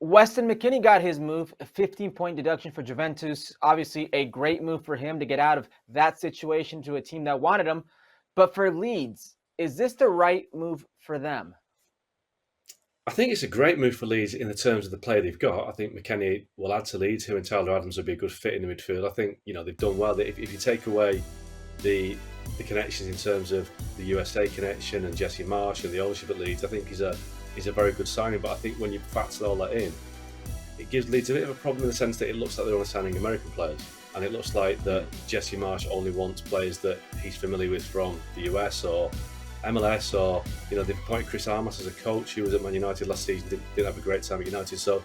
Weston McKennie got his move, a 15-point deduction for Juventus. Obviously, a great move for him to get out of that situation to a team that wanted him. But for Leeds, is this the right move for them? I think it's a great move for Leeds in the terms of the player they've got. I think McKennie will add to Leeds. Him and Tyler Adams will be a good fit in the midfield. I think they've done well. If you take away the connections in terms of the USA connection and Jesse Marsch and the ownership at Leeds, I think he's a very good signing. But I think when you factor all that in, it gives Leeds a bit of a problem in the sense that it looks like they're only signing American players, and it looks like that Jesse Marsch only wants players that he's familiar with from the US or MLS, or they've appointed Chris Armas as a coach who was at Man United last season, didn't have a great time at United. So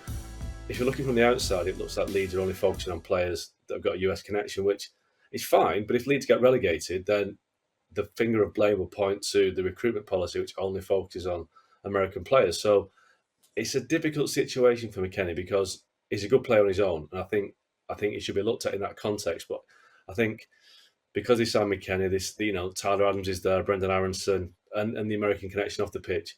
if you're looking from the outside, it looks like Leeds are only focusing on players that have got a US connection, which is fine. But if Leeds get relegated, then the finger of blame will point to the recruitment policy, which only focuses on American players. So it's a difficult situation for McKennie because he's a good player on his own, and I think he should be looked at in that context. But I think because he signed McKennie, Tyler Adams is there, Brendan Aronson, and the American connection off the pitch.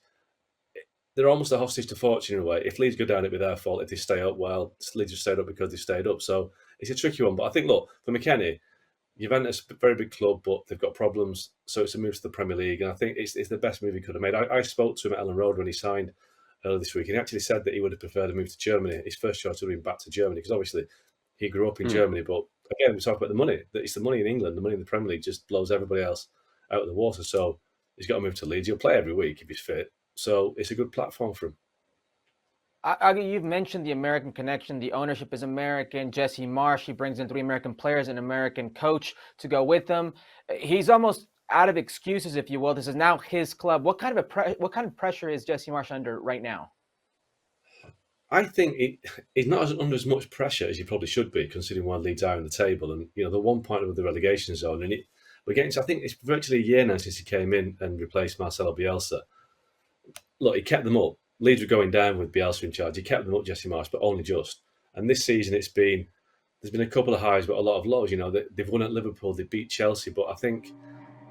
They're almost a hostage to fortune in a way. If Leeds go down, it'll be their fault. If they stay up, well, Leeds have stayed up because they stayed up. So it's a tricky one. But I think, look, for McKennie, Juventus, a very big club, but they've got problems. So it's a move to the Premier League. And I think it's the best move he could have made. I spoke to him at Ellen Road when he signed earlier this week, and he actually said that he would have preferred to move to Germany. His first choice would have been back to Germany because obviously he grew up in Germany. But again, we talk about the money. It's the money in England. The money in the Premier League just blows everybody else out of the water. So he's got to move to Leeds. He'll play every week if he's fit. So it's a good platform for him. You've mentioned the American connection. The ownership is American. Jesse Marsch, he brings in 3 American players, an American coach to go with them. He's almost out of excuses, if you will. This is now his club. What kind of pressure is Jesse Marsch under right now? I think he's not under as much pressure as he probably should be, considering where Leeds are in the table. And they're 1 point over the relegation zone. And we're getting to, I think it's virtually a year now since he came in and replaced Marcelo Bielsa. Look, he kept them up. Leeds were going down with Bielsa in charge. He kept them up, Jesse Marsch, but only just. And this season, there's been a couple of highs, but a lot of lows. They've won at Liverpool, they beat Chelsea, but I think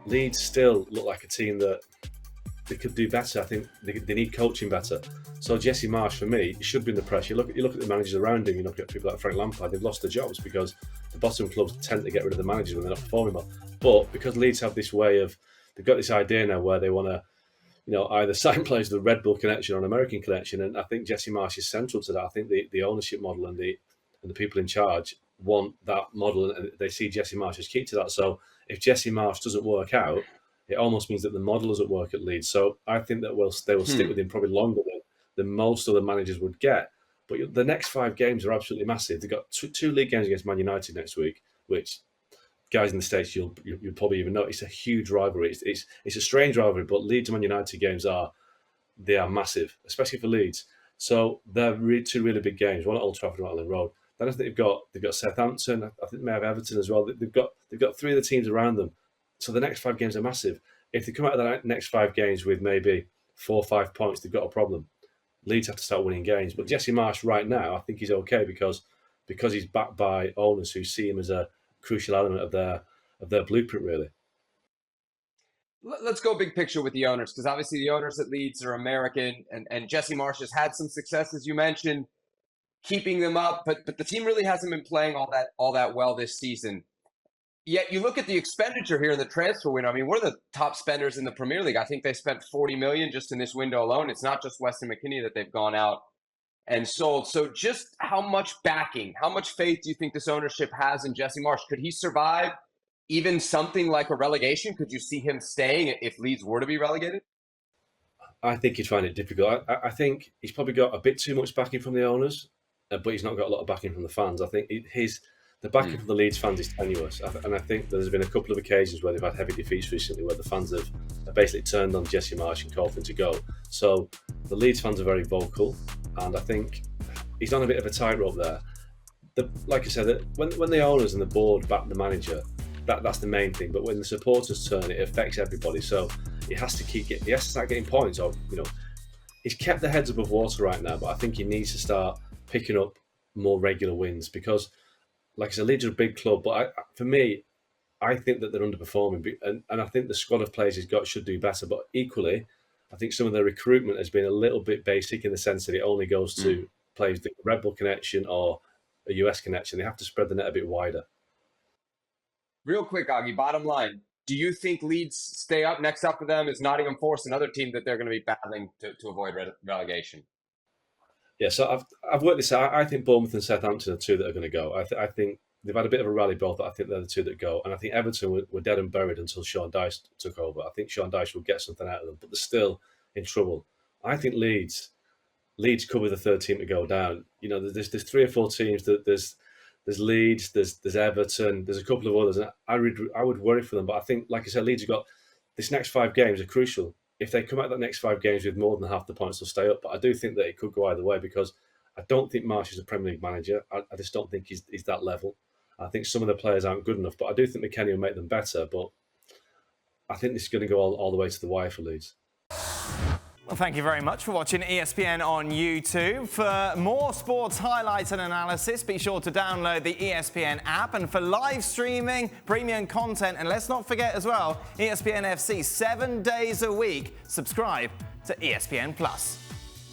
Leeds still look like a team that they could do better. I think they need coaching better. So Jesse Marsch, for me, should be in the press. You look at the managers around him. You look at people like Frank Lampard. They've lost their jobs because the bottom clubs tend to get rid of the managers when they're not performing well. But because Leeds have this way of, they've got this idea now where they want to, either sign players with the Red Bull connection or an American connection, and I think Jesse Marsch is central to that. I think the ownership model and the people in charge want that model, and they see Jesse Marsch as key to that. So if Jesse Marsch doesn't work out, it almost means that the model doesn't work at Leeds. So I think that they will stick with him probably longer than most other managers would get. But the next 5 games are absolutely massive. They've got two league games against Man United next week, which guys in the States, you'll probably even know. It's a huge rivalry. It's a strange rivalry, but Leeds and Man United games are massive, especially for Leeds. So they're two really big games. One at Old Trafford and one at Ellen Road. Then I think they've got Southampton. I think they may have Everton as well. They've got 3 of the teams around them. So the next 5 games are massive. If they come out of the next 5 games with maybe 4 or 5 points, they've got a problem. Leeds have to start winning games. But Jesse Marsch right now, I think he's okay because he's backed by owners who see him as a crucial element of their blueprint, really. Let's go big picture with the owners, because obviously the owners at Leeds are American, and Jesse Marsch has had some success, as you mentioned, keeping them up, but the team really hasn't been playing all that well this season. Yet you look at the expenditure here in the transfer window. I mean, we're the top spenders in the Premier League. I think they spent $40 million just in this window alone. It's not just Weston McKennie that they've gone out and sold. So just how much backing, how much faith do you think this ownership has in Jesse Marsch? Could he survive even something like a relegation? Could you see him staying if Leeds were to be relegated? I think he'd find it difficult. I think he's probably got a bit too much backing from the owners, but he's not got a lot of backing from the fans. I think the backing from the Leeds fans is tenuous, and I think there's been a couple of occasions where they've had heavy defeats recently where the fans have basically turned on Jesse Marsch and called for him to go. So the Leeds fans are very vocal, and I think he's on a bit of a tightrope there. Like I said, when the owners and the board back the manager, that's the main thing. But when the supporters turn, it affects everybody. So he has to start getting points. Or he's kept the heads above water right now, but I think he needs to start picking up more regular wins because, like I said, Leeds are a big club. But for me, I think that they're underperforming, and I think the squad of players he's got should do better. But equally, I think some of their recruitment has been a little bit basic in the sense that it only goes to players the Red Bull connection or a US connection. They have to spread the net a bit wider. Real quick, Augie, bottom line. Do you think Leeds stay up? Next up for them is Nottingham Forest, another team that they're going to be battling to avoid relegation. Yeah, so I've worked this out. I think Bournemouth and Southampton are two that are going to go. I think they've had a bit of a rally both, but I think they're the two that go. And I think Everton were dead and buried until Sean Dyche took over. I think Sean Dyche will get something out of them, but they're still in trouble. I think Leeds could be the third team to go down. You know, there's 3 or 4 teams. There's Leeds, there's Everton, there's a couple of others, and I would worry for them. But I think, like I said, Leeds have got this next 5 games are crucial. If they come out the next 5 games with more than half the points, they'll stay up. But I do think that it could go either way because I don't think Marsch is a Premier League manager. I just don't think he's that level. I think some of the players aren't good enough, but I do think McKennie will make them better. But I think this is going to go all the way to the wire for Leeds. Well, thank you very much for watching ESPN on YouTube. For more sports highlights and analysis, be sure to download the ESPN app. And for live streaming, premium content, and let's not forget as well, ESPN FC 7 days a week. Subscribe to ESPN Plus.